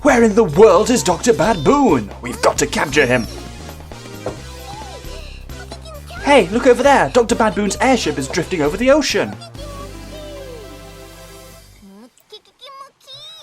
Where in the world is Dr Bad-Boon? We've got to capture him. Hey, look over there. Dr Bad-Boon's airship is drifting over the ocean.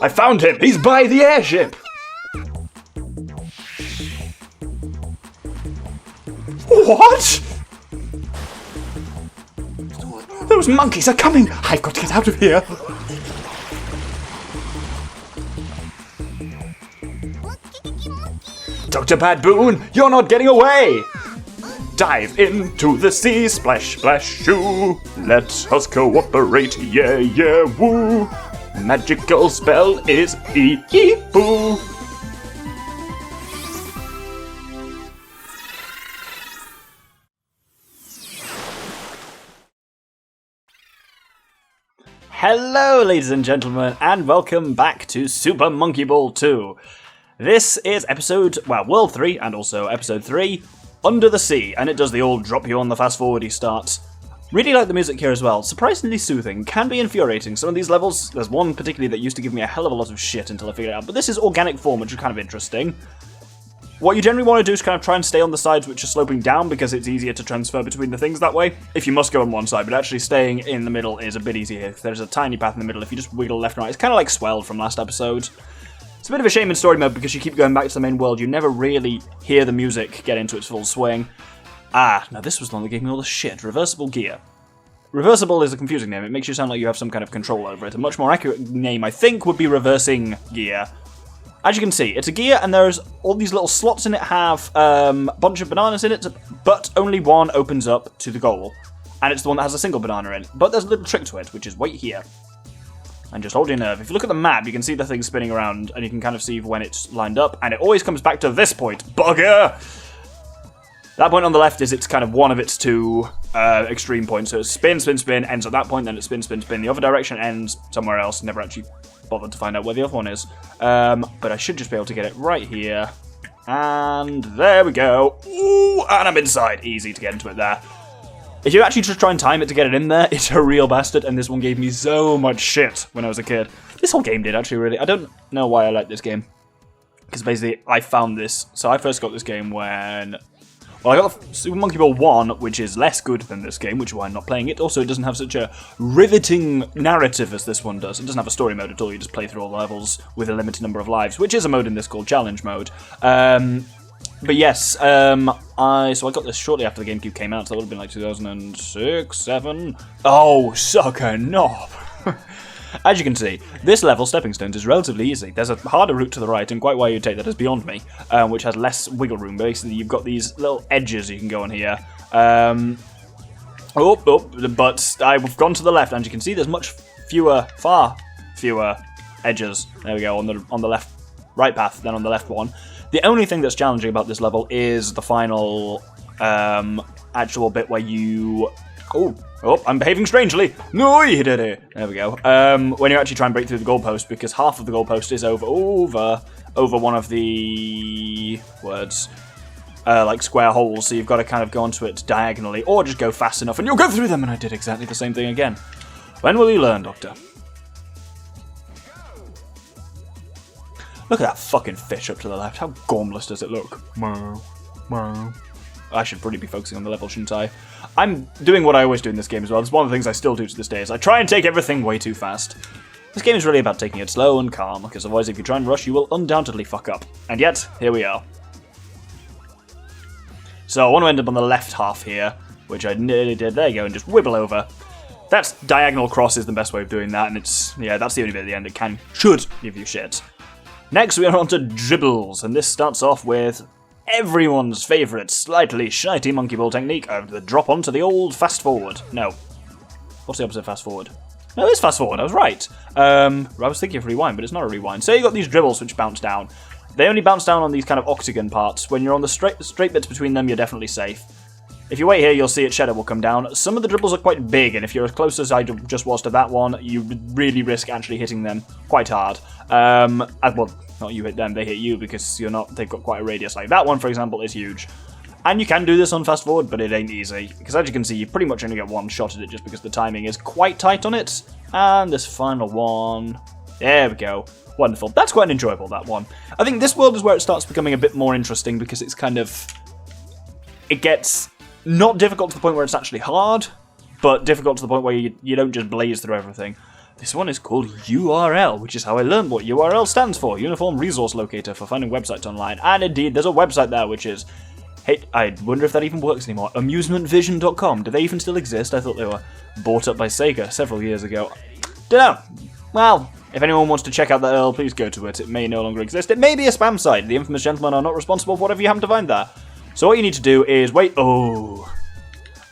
I found him. He's by the airship. What? Those monkeys are coming. I've got to get out of here. Dr Bad-Boon, you're not getting away. Dive into the sea, splash, splash, shoo. Let us cooperate, yeah, yeah, woo. Magical spell is ee-ee-boo. Hello, ladies and gentlemen, and welcome back to Super Monkey Ball 2. This is World 3, and also Episode 3, Under the Sea, and it does the old drop you on the fast-forwardy start. Really like the music here as well, surprisingly soothing, can be infuriating. Some of these levels, there's one particularly that used to give me a hell of a lot of shit until I figured it out, but this is organic form, which is kind of interesting. What you generally want to do is kind of try and stay on the sides which are sloping down because it's easier to transfer between the things that way. If you must go on one side, but actually staying in the middle is a bit easier. If there's a tiny path in the middle, if you just wiggle left and right, it's kind of like Swelled from last episode. It's a bit of a shame in story mode because you keep going back to the main world, you never really hear the music get into its full swing. Now this was the one that gave me all the shit. Reversible gear. Reversible is a confusing name, it makes you sound like you have some kind of control over it. A much more accurate name, I think, would be reversing gear. As you can see, it's a gear and there's all these little slots in it have a bunch of bananas in it, but only one opens up to the goal. And it's the one that has a single banana in. But there's a little trick to it, which is wait here. And just hold your nerve. If you look at the map, you can see the thing spinning around and you can kind of see when it's lined up. And it always comes back to this point. Bugger! That point on the left is it's kind of one of its two extreme points. So it's spin, spin, spin, ends at that point, then it's spin, spin, spin. The other direction ends somewhere else. Never actually bothered to find out where the other one is. But I should just be able to get it right here. And there we go. Ooh, and I'm inside. Easy to get into it there. If you actually just try and time it to get it in there, it's a real bastard, and this one gave me so much shit when I was a kid. This whole game did, actually, really. I don't know why I like this game. Because basically, I found this. So I first got this game when... Well, I got the Super Monkey Ball 1, which is less good than this game, which is why I'm not playing it. Also, it doesn't have such a riveting narrative as this one does. It doesn't have a story mode at all. You just play through all the levels with a limited number of lives, which is a mode in this called Challenge Mode. But yes, I got this shortly after the GameCube came out, so that would have been like 2006, 7. Oh, sucker knob! As you can see, this level, Stepping Stones, is relatively easy. There's a harder route to the right, and quite why you take that is beyond me, which has less wiggle room. Basically, you've got these little edges you can go on here. But I've gone to the left, and you can see there's far fewer edges. There we go, on the left, right path than on the left one. The only thing that's challenging about this level is the final actual bit where you... Oh, I'm behaving strangely. No, you did it. There we go. When you actually try and break through the goalpost, because half of the goalpost is over one of the words, like square holes. So you've got to kind of go onto it diagonally, or just go fast enough, and you'll go through them. And I did exactly the same thing again. When will you learn, Doctor? Look at that fucking fish up to the left. How gormless does it look? I should probably be focusing on the level, shouldn't I? I'm doing what I always do in this game as well. It's one of the things I still do to this day, is I try and take everything way too fast. This game is really about taking it slow and calm, because otherwise if you try and rush, you will undoubtedly fuck up. And yet, here we are. So I want to end up on the left half here, which I nearly did. There you go, and just wibble over. That's diagonal cross is the best way of doing that, and that's the only bit at the end that should give you shit. Next, we are on to dribbles, and this starts off with everyone's favourite slightly shitey monkey ball technique of the drop onto the old fast forward. No. What's the opposite of fast forward? No, it's fast forward, I was right. I was thinking of rewind, but it's not a rewind. So you got these dribbles which bounce down. They only bounce down on these kind of octagon parts. When you're on the straight bits between them, you're definitely safe. If you wait here, you'll see its shadow will come down. Some of the dribbles are quite big, and if you're as close as I just was to that one, you really risk actually hitting them quite hard. Well, not you hit them, they hit you, because they've got quite a radius. Like that one, for example, is huge. And you can do this on fast forward, but it ain't easy. Because as you can see, you pretty much only get one shot at it just because the timing is quite tight on it. And this final one... There we go. Wonderful. That's quite enjoyable, that one. I think this world is where it starts becoming a bit more interesting because it's kind of... It gets not difficult to the point where it's actually hard, but difficult to the point where you don't just blaze through everything. This one is called URL, which is how I learned what URL stands for. Uniform Resource Locator for finding websites online. And indeed, there's a website there which is... Hey, I wonder if that even works anymore. AmusementVision.com. Do they even still exist? I thought they were bought up by Sega several years ago. Dunno. Well, if anyone wants to check out that URL, please go to it. It may no longer exist. It may be a spam site. The infamous gentlemen are not responsible for whatever you happen to find there. So what you need to do is wait... Oh...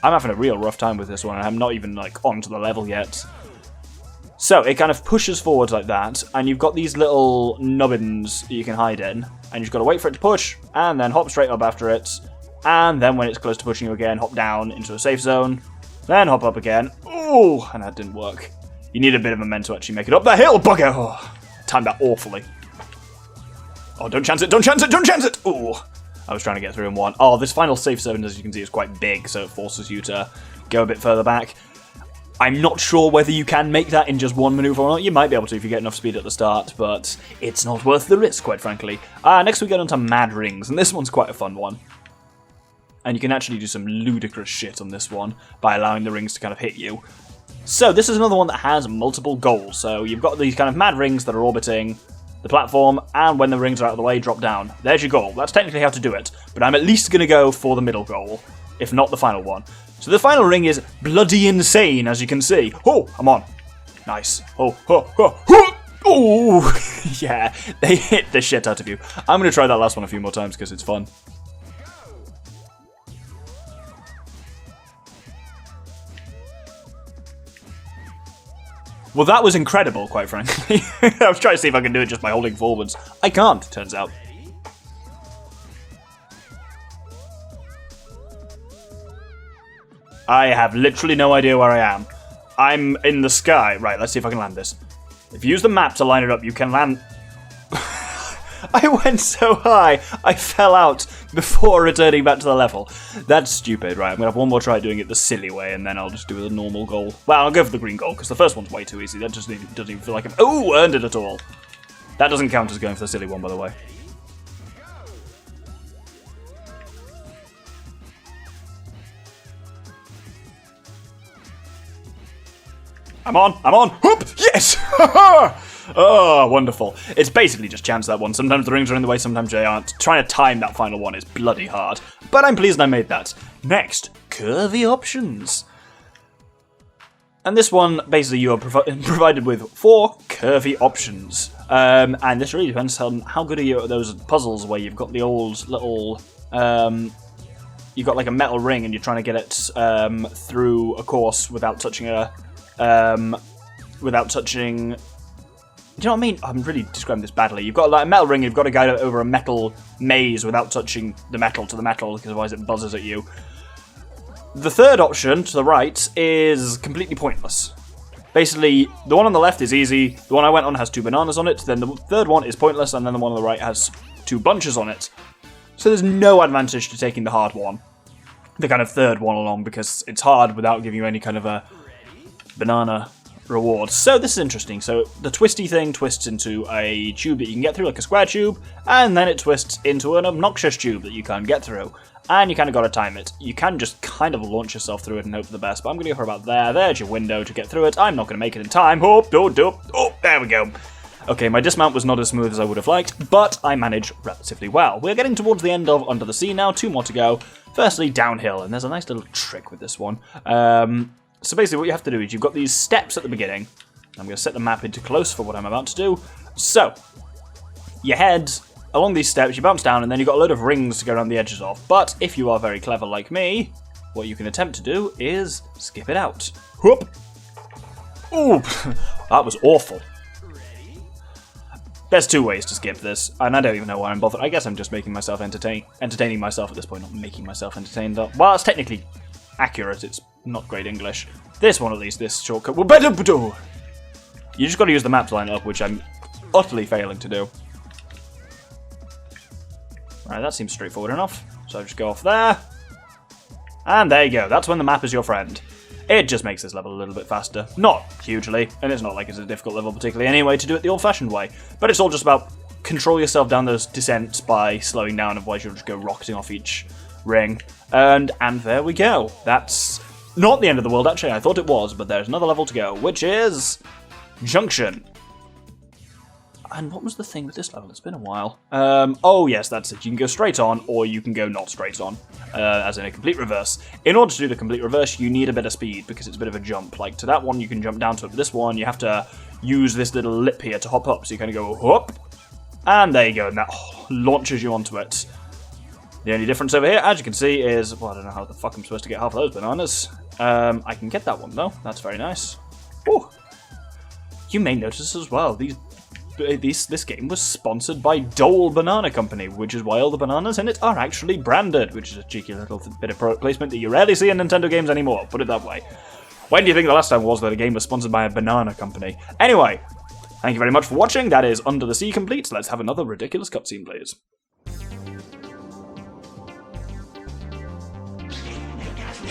I'm having a real rough time with this one. I'm not even, like, onto the level yet. So, it kind of pushes forward like that, and you've got these little nubbins that you can hide in, and you've got to wait for it to push, and then hop straight up after it, and then when it's close to pushing you again, hop down into a safe zone, then hop up again. Ooh, and that didn't work. You need a bit of momentum to actually make it up the hill, bugger! Oh, timed that awfully. Oh, don't chance it, don't chance it, don't chance it! Ooh. I was trying to get through in one. Oh, this final safe zone, as you can see, is quite big, so it forces you to go a bit further back. I'm not sure whether you can make that in just one maneuver or not. You might be able to if you get enough speed at the start, but it's not worth the risk, quite frankly. Next we get onto Mad Rings, and this one's quite a fun one. And you can actually do some ludicrous shit on this one by allowing the rings to kind of hit you. So this is another one that has multiple goals. So you've got these kind of mad rings that are orbiting the platform, and when the rings are out of the way, drop down. There's your goal. That's technically how to do it, but I'm at least going to go for the middle goal, if not the final one. So the final ring is bloody insane, as you can see. Oh, I'm on. Nice. Oh, oh, oh, oh. Oh, yeah, they hit the shit out of you. I'm going to try that last one a few more times because it's fun. Well, that was incredible, quite frankly. I was trying to see if I can do it just by holding forwards. I can't, turns out. I have literally no idea where I am. I'm in the sky. Right, let's see if I can land this. If you use the map to line it up, you can land... I went so high, I fell out before returning back to the level. That's stupid. Right, I'm going to have one more try doing it the silly way, and then I'll just do the normal goal. Well, I'll go for the green goal, because the first one's way too easy. That just doesn't even feel like I'm... Oh, earned it at all. That doesn't count as going for the silly one, by the way. I'm on! Whoop! Yes! Oh, wonderful. It's basically just chance, that one. Sometimes the rings are in the way, sometimes they aren't. Trying to time that final one is bloody hard. But I'm pleased I made that. Next, curvy options. And this one, basically, you are provided with 4 curvy options. And this really depends on how good are you at those puzzles where you've got the old little... you've got like a metal ring and you're trying to get it through a course without touching a... without touching... Do you know what I mean? I'm really describing this badly. You've got like a metal ring, you've got to guide it over a metal maze without touching the metal to the metal, because otherwise it buzzes at you. The third option, to the right, is completely pointless. Basically, the one on the left is easy, the one I went on has 2 bananas on it, then the third one is pointless, and then the one on the right has 2 bunches on it. So there's no advantage to taking the hard one. The kind of third one along, because it's hard without giving you any kind of a banana reward. So this is interesting. So the twisty thing twists into a tube that you can get through, like a square tube, and then it twists into an obnoxious tube that you can't get through. And you kind of got to time it. You can just kind of launch yourself through it and hope for the best, but I'm going to go for about there. There's your window to get through it. I'm not going to make it in time. Oh, there we go. Okay, my dismount was not as smooth as I would have liked, but I managed relatively well. We're getting towards the end of Under the Sea now. 2 more to go. Firstly, downhill, and there's a nice little trick with this one. So basically what you have to do is you've got these steps at the beginning. I'm going to set the map into close for what I'm about to do. So, you head along these steps, you bounce down, and then you've got a load of rings to go around the edges of. But if you are very clever like me, what you can attempt to do is skip it out. Whoop! Ooh, that was awful. There's 2 ways to skip this, and I don't even know why I'm bothered. I guess I'm just making myself entertaining myself at this point, not making myself entertained. Well, it's technically accurate, it's not great English. This one, at least, this shortcut will better do. You just got to use the map to line up, which I'm utterly failing to do. Right, that seems straightforward enough. So I just go off there. And there you go. That's when the map is your friend. It just makes this level a little bit faster. Not hugely, and it's not like it's a difficult level particularly anyway to do it the old-fashioned way. But it's all just about control yourself down those descents by slowing down, otherwise you'll just go rocketing off each ring. And there we go. That's not the end of the world, actually. I thought it was, but there's another level to go, which is Junction. And what was the thing with this level? It's been a while. Oh, yes, that's it. You can go straight on, or you can go not straight on, as in a complete reverse. In order to do the complete reverse, you need a bit of speed, because it's a bit of a jump. Like, to that one, you can jump down to it. This one, you have to use this little lip here to hop up. So you kind of go, hop, and there you go, and that launches you onto it. The only difference over here, as you can see, is... Well, I don't know how the fuck I'm supposed to get half of those bananas. I can get that one, though. That's very nice. Ooh. You may notice as well, this game was sponsored by Dole Banana Company, which is why all the bananas in it are actually branded, which is a cheeky little bit of product placement that you rarely see in Nintendo games anymore, put it that way. When do you think the last time was that a game was sponsored by a banana company? Anyway, thank you very much for watching. That is Under the Sea complete. Let's have another ridiculous cutscene, please.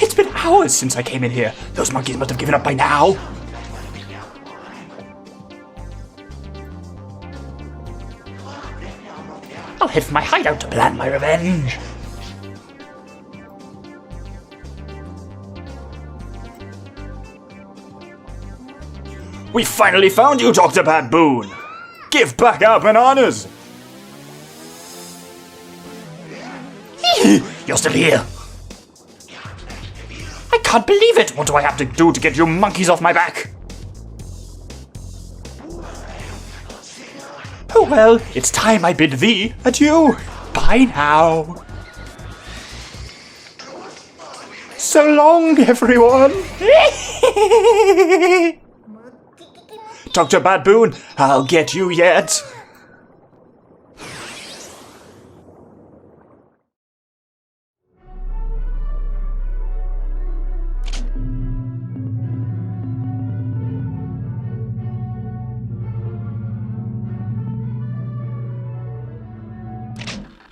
It's been hours since I came in here. Those monkeys must have given up by now. I'll head for my hideout to plan my revenge. We finally found you, Dr Bad-Boon! Give back our bananas! You're still here! I can't believe it! What do I have to do to get you monkeys off my back? Oh well, it's time I bid thee adieu. Bye now. So long, everyone. Dr. Bad-Boon, I'll get you yet.